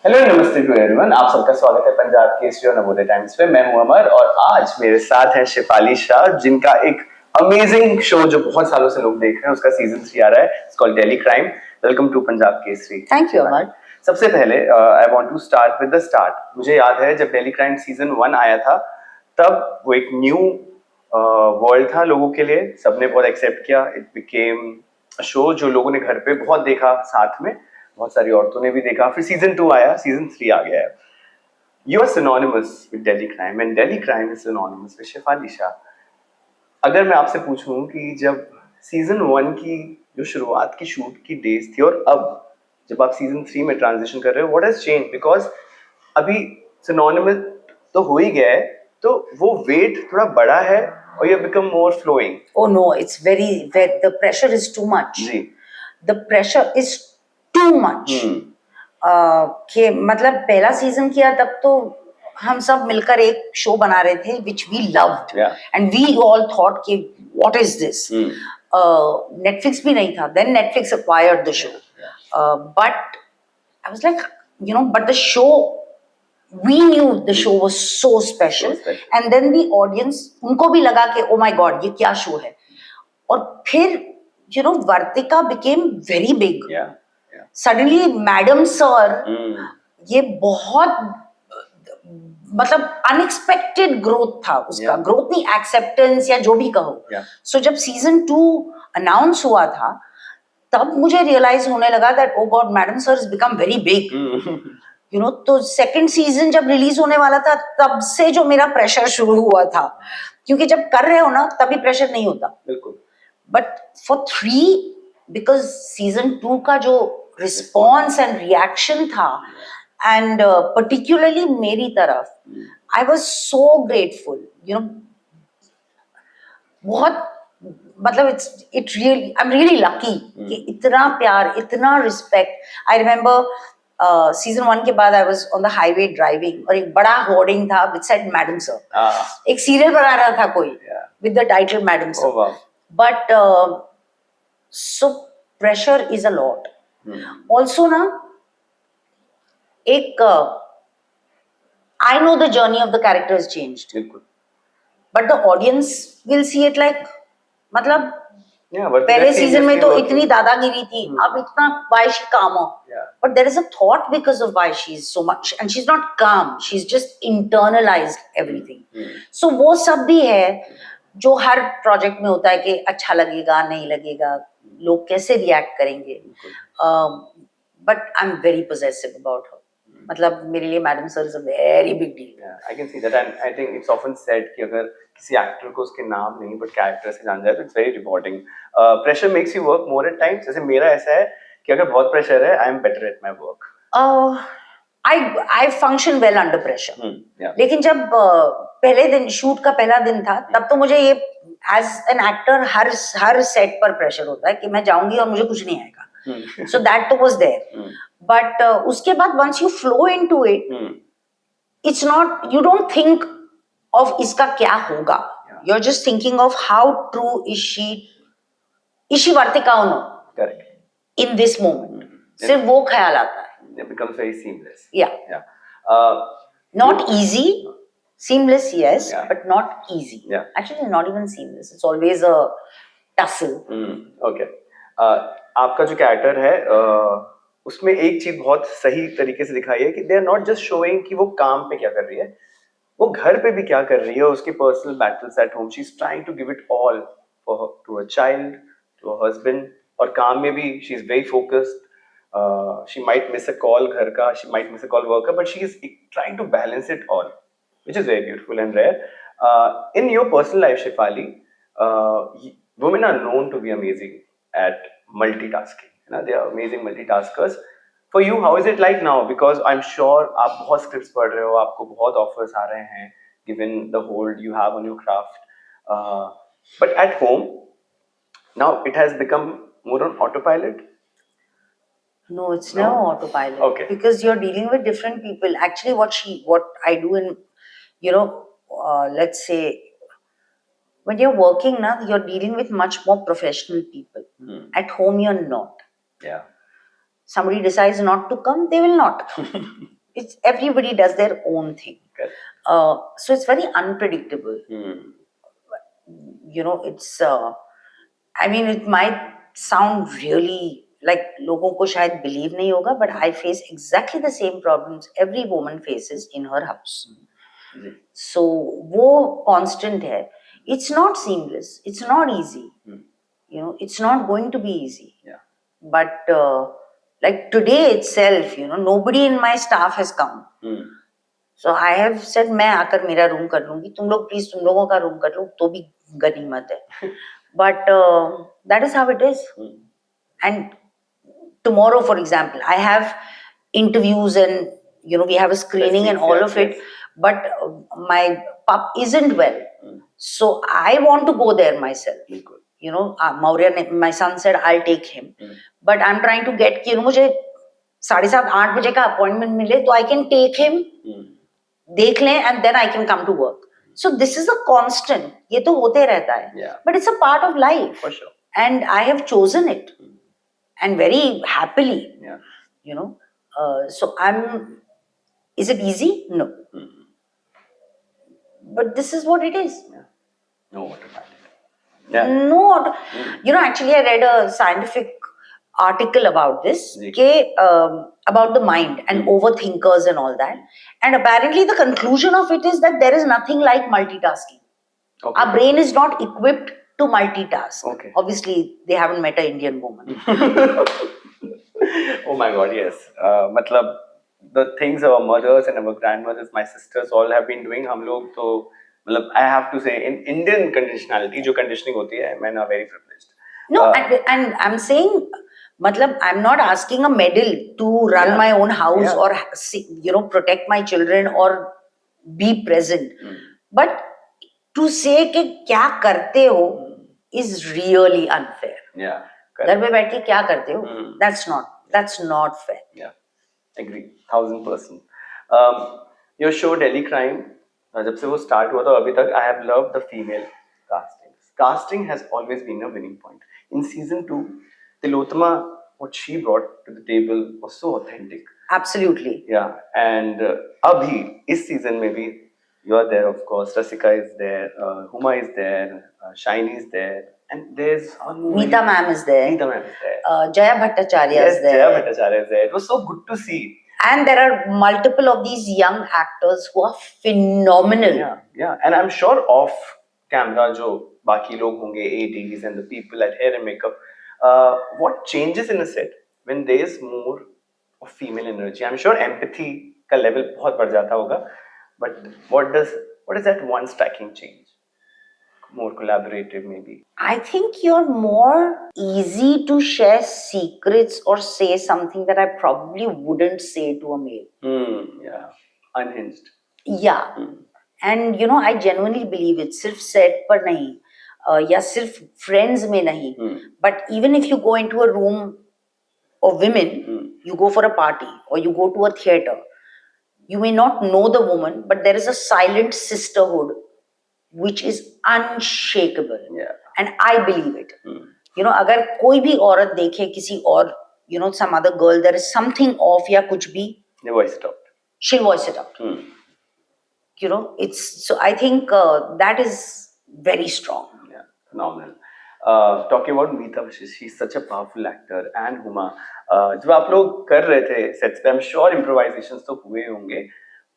Hello नमस्ते to everyone, आप सबका स्वागत है पंजाब केसरी और नवोदय टाइम्स पे। मैं हूं अमर और आज मेरे साथ है शेफाली शाह, जिनका एक अमेजिंग शो जो बहुत सालों से लोग देख रहे हैं, उसका सीजन 3 आ रहा है। It's called daily crime. Welcome to Punjab Kesari. Thank you Amar. सबसे पहले I want to start with the start. मुझे याद है जब डेली क्राइम सीजन 1 आया था, तब वो एक न्यू वर्ल्ड था लोगों के लिए। सबने बहुत एक्सेप्ट किया। इट बिकेम शो जो लोगों ने घर पे बहुत देखा, साथ में बहुत सारी औरतों ने भी देखा। फिर सीजन 2 आया, सीजन 3 आ गया है। You are synonymous with Delhi Crime and Delhi Crime is synonymous with Shefali Shah. अगर मैं आपसे पूछूं कि जब सीजन 1 की जो शुरुआत की शूट की डेज थी और अब जब आप सीजन 3 में ट्रांजिशन कर रहे हो, व्हाट हैज चेंज? बिकॉज अभी सिनोनिमस तो हो ही गया है, तो वो वेट थोड़ा बड़ा है और you become more flowing. Oh no, it's the pressure is too much. जी। The pressure is too much. कि मतलब पहला सीजन किया तब तो हम सब मिलकर एक शो बना रहे थे which we loved. And we all thought कि what is this? Netflix भी नहीं था. Then Netflix acquired the show. But I was like, but the show, we knew the show was so special. And then the audience, उनको भी लगा कि oh my god, ये क्या शो है? और फिर वर्तिका became very big. Suddenly madam sir, ये बहुत मतलब अनएक्सपेक्टेड ग्रोथ था उसका। ग्रोथ नहीं, एक्सेप्टेंस या जो भी कहो। सो जब सीजन 2 अनाउंस हुआ था, तब मुझे रियलाइज होने लगा that oh God, Madam Sir is become very big. तो सेकंड सीजन जब रिलीज होने वाला था, तब से जो मेरा प्रेशर शुरू हुआ था, क्योंकि जब कर रहे हो ना तभी प्रेशर नहीं होता। बिल्कुल। बट फॉर 3, बिकॉज सीजन 2 का जो रिस्पॉन्स एंड रिएक्शन था, एंड पर्टिकुलरली मेरी तरफ, आई वॉज सो ग्रेटफुल। बहुत मतलब it really, I am really lucky कि इतना प्यार, इतना रिस्पेक्ट। आई रिमेम्बर सीजन 1 के बाद I was on the highway driving और एक बड़ा होर्डिंग था विच सेड मैडम सर। एक सीरियल बना रहा था कोई with the title madam sir. But so pressure is a lot. Also ना, एक I know the journey of the character is changed, but the audience will see it like, मतलब पहले season में तो इतनी दादागिरी थी, अब इतना why she calmer? But there is a thought because of why she is so much, and she's not calm, she's just internalized everything. So वो सब भी है जो हर प्रोजेक्ट में होता है कि अच्छा लगेगा नहीं लगेगा, लोग कैसे रिएक्ट करेंगे। But I'm very possessive about her. मतलब मेरे लिए madam Sir is a very big deal. I can see that, and I think it's often said कि अगर किसी एक्टर को उसके नाम नहीं बट कैरेक्टर से जान जाए तो it's very rewarding. Pressure makes you work more at times. जैसे मेरा ऐसा है कि अगर बहुत प्रेशर है, I am better at my work. I function well under pressure. लेकिन जब पहले दिन, शूट का पहला दिन था, तब तो मुझे ये एज एन एक्टर हर सेट पर प्रेशर होता है कि मैं जाऊंगी और मुझे कुछ नहीं आएगा। सो दैट तो वाज देयर। बट उसके बाद once you flow into it, it's not, you don't think of इसका क्या होगा, you're just thinking of how true is she Vartika or not? Correct. In this moment, सिर्फ वो ख्याल आता है। It becomes very seamless. Yeah. Not easy, seamless yes, but not easy. Actually not even seamless, it's always a tussle. Okay. आपका जो character है, उसमें एक चीज बहुत सही तरीके से दिखाई है कि they are not just showing कि वो काम पे क्या कर रही है, वो घर पे भी क्या कर रही है, उसके personal battles at home. She is trying to give it all to a child, to a husband, और काम में भी she is very focused. She might miss a call घर का, she might miss a call work का, but she is trying to balance it all, which is very beautiful and rare. In your personal life, Shefali, women are known to be amazing at multitasking. They are amazing multitaskers. For you, how is it like now? Because I'm sure आप बहुत scripts पढ़ रहे हो, आपको बहुत offers आ रहे हैं, given the hold you have on your craft. But at home, now it has become more on autopilot. No, it's never autopilot. Okay. Because you're dealing with different people. Actually, what I do in, let's say, when you're working now, you're dealing with much more professional people. At home, you're not. Yeah. somebody decides not to come, they will not come. It's everybody does their own thing. Correct. So it's very unpredictable. It's I mean, it might sound really like लोगों को शायद believe नहीं होगा, but I face exactly the same problems every woman faces in her house. So वो constant है. It's not seamless. It's not easy. It's not going to be easy. Yeah. But like today itself, nobody in my staff has come. So I have said मैं आकर मेरा room कर लूंगी, तुम लोग please तुम लोगों का रूम कर लो, तो भी गनीमत है. But that is how it is. And tomorrow, for example, I have interviews and we have a screening and all of it. But my pup isn't well, so I want to go there myself. Maurya, my son said I'll take him, but I'm trying to get मुझे 7:30-8 बजे का appointment मिले तो I can take him, देख लें, and then I can come to work. So this is a constant. ये तो होते रहता है. But it's a part of life. For sure. And I have chosen it, and very happily. So is it easy? No. But this is what it is. No automatic. No. Actually I read a scientific article about this, about the mind and overthinkers and all that. And apparently the conclusion of it is that there is nothing like multitasking. Okay. Our brain is not equipped to multitask. Okay. Obviously, they haven't met an Indian woman. Oh my God, yes. मतलब the things our mothers and our grandmothers, my sisters all have been doing, हम लोग तो मतलब I have to say in Indian conditionality जो conditioning होती है, men are very privileged. No, and I'm saying, मतलब I'm not asking a medal to run my own house or protect my children or be present. But to say कि क्या करते हो is really unfair. Yeah. घर पे बैठ के क्या करते हो? That's not fair. Yeah, agree, 1000%. Your show Delhi Crime, जब से वो start हुआ था अभी तक, I have loved the female casting. Casting has always been a winning point. In season 2, Tilotama, what she brought to the table was so authentic. Absolutely. Yeah, and abhi इस season में भी you are there, of course. Rasika is there, Huma is there, Shiny is there, and there's Meeta ma'am is there. Jaya Bhattacharya is there. Jaya Bhattacharya is there. It was so good to see. And there are multiple of these young actors who are phenomenal. Yeah. And I'm sure off camera, जो बाकी लोग होंगे, ADs and the people at hair and makeup, what changes in a set when there is more of female energy? I'm sure empathy का level बहुत बढ़ जाता होगा. But what is that one striking change? More collaborative, maybe. I think you're more easy to share secrets or say something that I probably wouldn't say to a male. Yeah, unhinged. Yeah, and I genuinely believe it. सिर्फ set पर नहीं, या सिर्फ friends में नहीं. But even if you go into a room of women, you go for a party or you go to a theater. You may not know the woman, but there is a silent sisterhood which is unshakable. Yeah. And I believe it. अगर कोई भी औरत देखे किसी और, some other girl, there is something off या कुछ भी, they voice it out. She'll voice it out. So I think that is very strong. Yeah, phenomenal. Talking about Meeta Vashish, she's such a powerful actor, and Huma. जब आप लोग कर रहे थे sets पे, I'm sure improvisations तो हुए होंगे.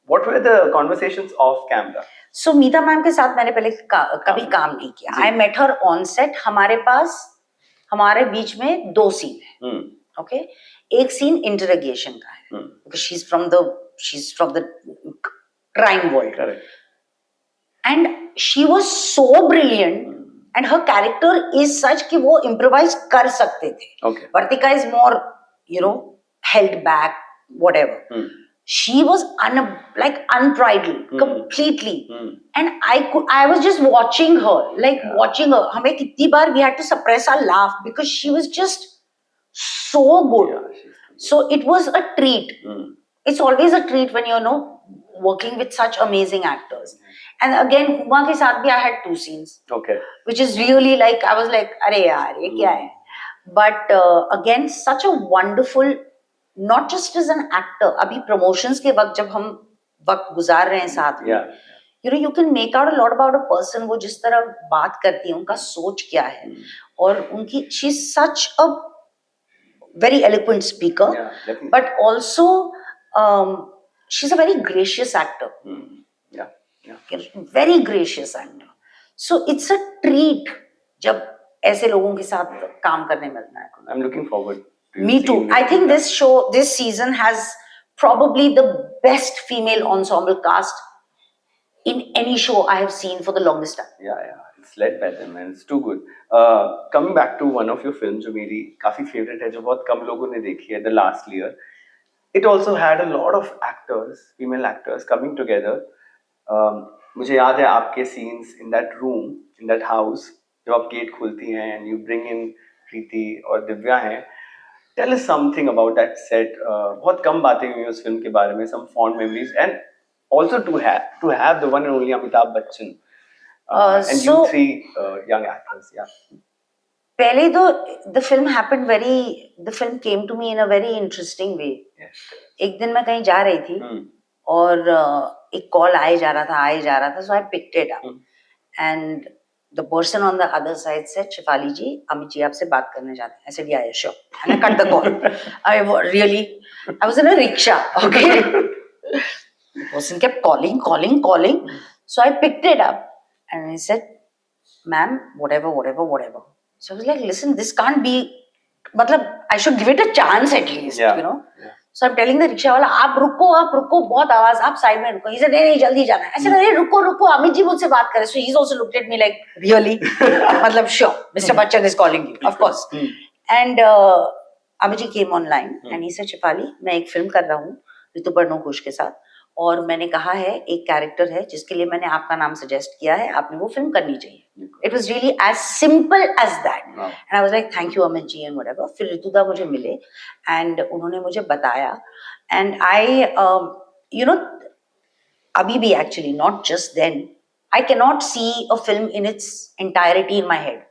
What were the conversations off camera? So Meeta ma'am के साथ मैंने पहले कभी काम नहीं किया. I met her on set. हमारे बीच में 2 सीन है. Okay, एक सीन interrogation का है. Because she's from the crime world. Correct. And she was so brilliant. And her character is such कि वो improvise कर सकते थे. Okay. Vartika is more, held back, whatever. She was unbridled completely. And I was just watching her, watching her. हमें कितनी बार we had to suppress our laugh because she was just so good. Yeah, so it was a treat. It's always a treat when working with such amazing actors. And again, Huma के साथ भी I had 2 scenes. Okay. Which is really I was like, अरे यार ये क्या है? But again, such a wonderful not just as an actor, अभी promotions के वक्त जब हम वक्त गुजार रहे हैं साथ में, you know, you can make out a lot about a person, वो जिस तरह बात करती है, उनका सोच क्या है, और उनकी, she is such a very eloquent speaker, but also she's a very gracious actor. Very gracious actor. So it's a treat जब ऐसे लोगों के साथ काम करने मिलता है. I'm looking forward to Me too. I think this show, this season has probably the best female ensemble cast in any show I have seen for the longest time. Yeah. It's led by them and it's too good. Coming back to one of your films जो मेरी काफी favorite है, जो बहुत कम लोगों ने देखी है, The Last Layer. It also had a lot of actors, female actors coming together. मुझे याद है आपके scenes in that room, in that house, जब आप गेट खोलती हैं and you bring in प्रीति और दिव्या हैं. Tell us something about that set. बहुत कम बातें हुई उस फिल्म के बारे में, some fond memories, and also to have the one and only Amitabh Bachchan. And so, you three young actors, yeah. पहले तो the film came to me in a very interesting way. Yes. एक दिन मैं कहीं जा रही थी और एक कॉल आए जा रहा था, so I picked it up. And the person on the other side said, Shefali ji, Amit ji आपसे बात करने जाते हैं. I said, yeah, sure. And I cut the call. I was in a rickshaw, okay? The person kept calling. So I picked it up. And he said, ma'am, whatever. So I was like, listen, this can't be, I should give it a chance at least, you know. Yeah. So I'm telling the rickshaw wala, आप रुको, बहुत आवाज, आप side में रुको. He said, नहीं, जल्दी जाना है. I said, अरे रुको, अमित जी मुझसे बात करें. So he's also looked at me like, really? Sure, Mr. Bachchan is calling you, of course. And Amit ji came online and he said, Shefali, मैं एक फिल्म कर रहा हूँ ऋतुपर्णो घोष के साथ, और मैंने कहा है एक कैरेक्टर है जिसके लिए मैंने आपका नाम सजेस्ट किया है, आपने वो फिल्म करनी चाहिए. It was really as simple as that. And I was like, thank you Amit ji and whatever. फिर ऋतुदा मुझे मिले and उन्होंने मुझे बताया, and I you know, अभी भी actually, not just then, I cannot see a film in its entirety in my head.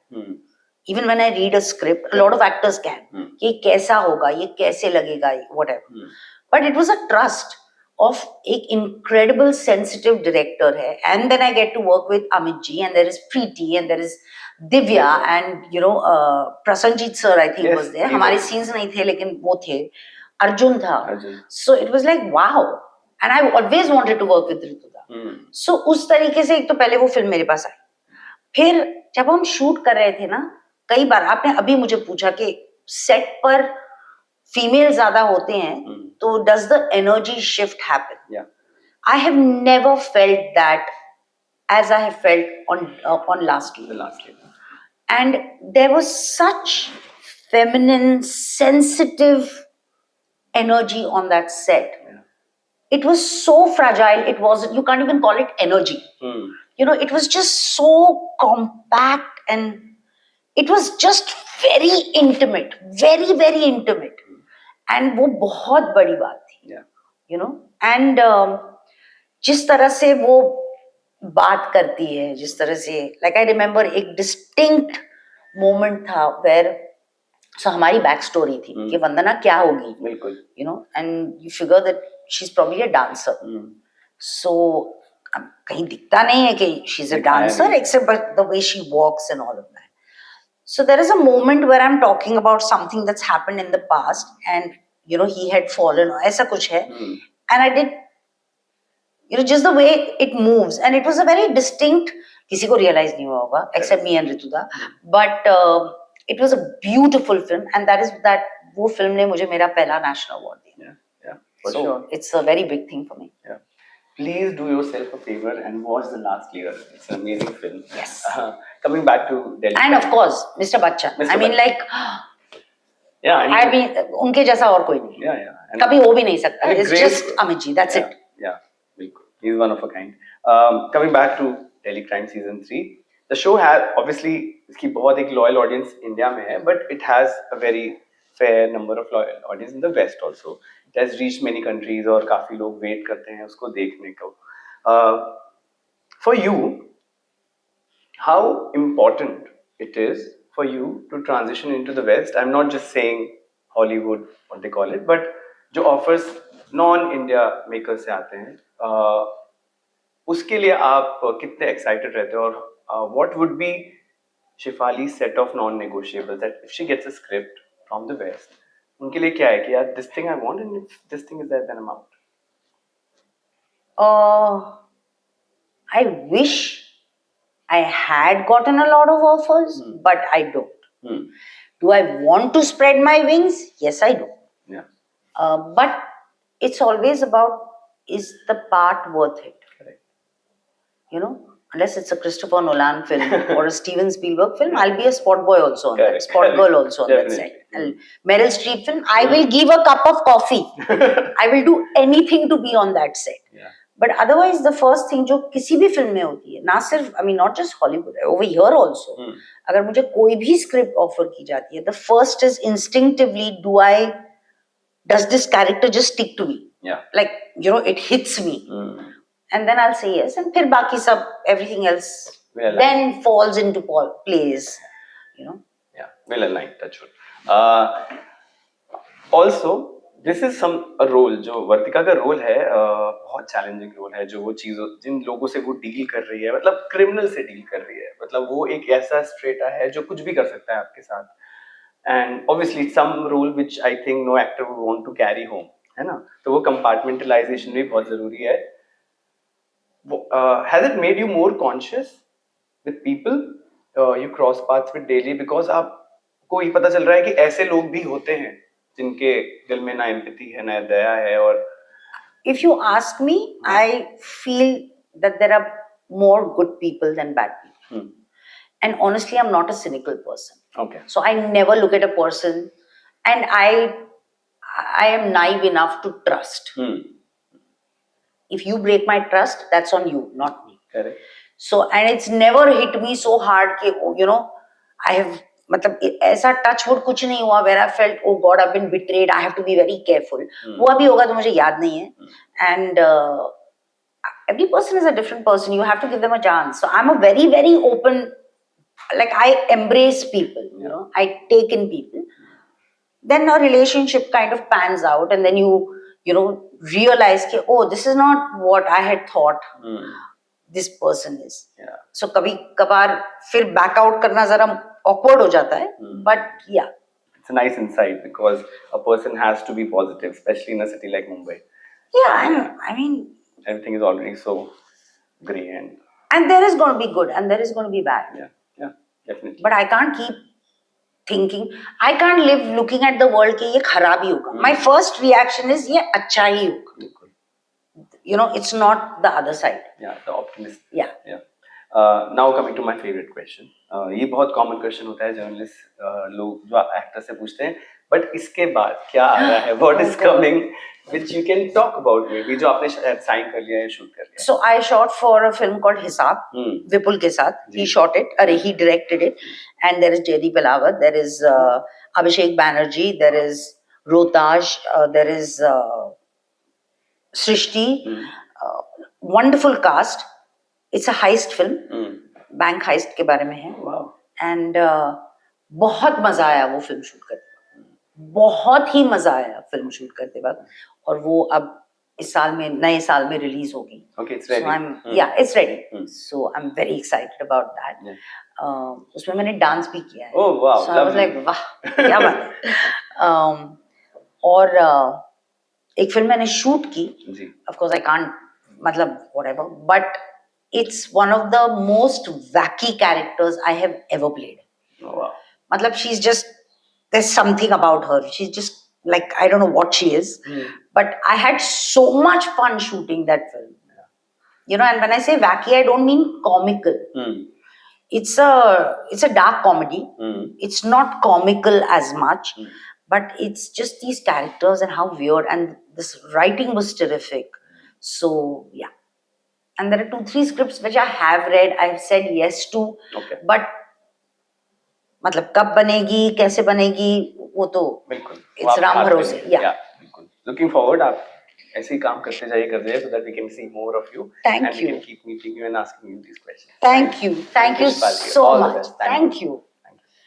Even when I read a script, a lot of actors can. ये कैसा होगा, ये कैसे लगेगा, whatever. But it was a trust of एक incredible sensitive director है, and then I get to work with Amit ji, and there is Preeti, and there is Divya, and you know Prasanjit sir I think was there. हमारे scenes नहीं थे लेकिन वो थे. Arjun था. So it was like wow, and I always wanted to work with Rituda. So उस तरीके से एक तो पहले वो फिल्म मेरे पास आई. फिर जब हम शूट कर रहे थे ना, कई बार आपने अभी मुझे पूछा कि सेट पर फीमेल ज्यादा होते हैं, तो does the energy shift happen? Yeah. I have never felt that as I have felt on Last Layer. The Last Layer. And there was such feminine, sensitive energy on that set. Yeah. It was so fragile. It wasn't, you can't even call it energy. You know, it was just so compact, and it was just very intimate, very, very intimate. And वो बहुत बड़ी बात थी. Yeah. You know, and जिस तरह से वो बात करती है, जिस तरह से, like I remember एक distinct moment था where, so हमारी back story थी कि वंदना क्या होगी, बिल्कुल, you know, and you figure that she's probably a dancer. So कहीं दिखता नहीं है कि she's a dancer except the way she walks and all of that. So there is a moment where I'm talking about something that's happened in the past, and you know he had fallen, ऐसा कुछ है, and I did, you know, just the way it moves, and it was a very distinct, किसी को realize नहीं हुआ होगा except me and Rituda, but it was a beautiful film, and that वो film ने मुझे मेरा पहला national award दिया. Yeah, for so sure. It's a very big thing for me. Yeah. Please do yourself a favor and watch The Last Layer. It's an amazing film. Yes. Coming back to Delhi. And of course, Mr. Bachchan. I mean, like, yeah, I mean, उनके जैसा और कोई नहीं. Yeah. And कभी हो भी नहीं सकता. It's just Amit ji. That's it. Yeah, he's one of a kind. Coming back to Delhi Crime Season 3, the show has obviously इसकी बहुत एक loyal audience India में है, but it has a very fair number of loyal audience in the West also. It has reached many countries और काफी लोग wait करते हैं उसको देखने को. For you, how important it is for you to transition into the West? I'm not just saying Hollywood, what they call it, but जो offers non India maker से आते हैं, उसके लिए आप कितने एक्साइटेड रहते हो, और what would be Shefali set of non negotiable that if she gets a script from the west, उनके लिए क्या है कि यार this thing I want and if this thing is that then I am out? I wish I had gotten a lot of offers, but I don't. Do I want to spread my wings? Yes, I do. Yeah. But it's always about, is the part worth it? Correct. You know, unless it's a Christopher Nolan film or a Steven Spielberg film, I'll be a spot boy also on that, spot girl also on that set. Meryl Streep film, I will give a cup of coffee. I will do anything to be on that set. Yeah. But otherwise, the first thing जो किसी भी film में होती है, ना सिर्फ, I mean, not just Hollywood, over here also, अगर मुझे कोई भी स्क्रिप्ट ऑफर की जाती है, the first is instinctively, does this character just stick to me? Yeah. Like, you know, it hits me. And then I'll say yes, and फिर बाकी सब, everything else then falls into place, you know. Yeah, well aligned, touch wood. Also, this is a role, जो वर्तिका का role है, बहुत challenging role है, जो वो चीजों, जिन लोगों से वो डील कर रही है, मतलब क्रिमिनल से डील कर रही है, मतलब वो एक ऐसा स्ट्रेटा है जो कुछ भी कर सकता है आपके साथ, and obviously some role which I think no actor would want to carry home, है ना, तो वो कंपार्टमेंटलाइजेशन भी बहुत जरूरी है. Has it made you more conscious with people you cross paths with daily, because आपको ये पता चल रहा है कि ऐसे लोग भी होते हैं जिनके दिल में ना एम्पैथी है, ना दया है, और if you ask me, I feel that there are more good people than bad people. And honestly, I'm not a cynical person. Okay. So I never look at a person, and I am naive enough to trust. If you break my trust, that's on you, not me. Correct. So, and it's never hit me so hard कि, you know, I have, मतलब ऐसा touch wood कुछ नहीं हुआ where I felt, oh God, I've been betrayed, I have to be very careful. वो अभी होगा तो मुझे याद नहीं है. And every person is a different person. You have to give them a chance. So I'm a very, very open, like I embrace people, you know, I take in people. Then a relationship kind of pans out, and then you know, realize कि, oh, this is not what I had thought this person is. Yeah. So कभी कभार फिर back out करना जरा awkward हो जाता है, but yeah. It's a nice insight, because a person has to be positive, especially in a city like Mumbai. Yeah, I mean, everything is already so grey, and there is going to be good and there is going to be bad. Yeah, definitely. But I can't keep thinking, I can't live looking at the world कि ये खराब ही होगा. My first reaction is ये अच्छा ही होगा. You know, it's not the other side. Yeah, the optimist. Yeah. Now coming to my favorite question. ये बहुत common question होता है जर्नलिस्ट लोग जो एक्टर से पूछते हैं, बट इसके बाद क्या आ रहा है, what is coming, which you can talk about maybe, जो आपने साइन कर लिया है, शूट कर लिया. So I shot for a film called Hisab, Vipul के साथ. He shot it, he directed it, and there is Jaydeep Elawat, there is Abhishek Banerjee, there is Rohtaj, there is Srishti, wonderful cast. It's a heist film, bank heist के बारे में है. Wow. And बहुत मजा आया वो film shoot करते वक्त, बहुत ही मजा आया फिल्म शूट करते वक्त, और वो अब इस साल में, नए साल में रिलीज होगी. Okay, it's ready. So yeah, it's ready. So I'm very excited about that. उसमें मैंने डांस भी किया है. Oh wow. So I was like, वाह क्या बात है. और एक फिल्म मैंने शूट की. Of course I can't, मतलब whatever, but it's one of the most wacky characters I have ever played. Oh wow. मतलब she's just, there's something about her. She's just like, I don't know what she is, but I had so much fun shooting that film. You know, and when I say wacky, I don't mean comical. It's a dark comedy. It's not comical as much, but it's just these characters and how weird, and this writing was terrific. So yeah. And there are 2-3 scripts which I have read, I have said yes to. Okay. But मतलब कब बनेगी, कैसे बनेगी, वो तो बिल्कुल it's Ram भरोसे. Yeah. बिल्कुल. Looking forward, आप ऐसे ही काम करते जाइए, so that we can see more of you. Thank and you. we can keep meeting you and asking you these questions. Thank you so much. Thank you.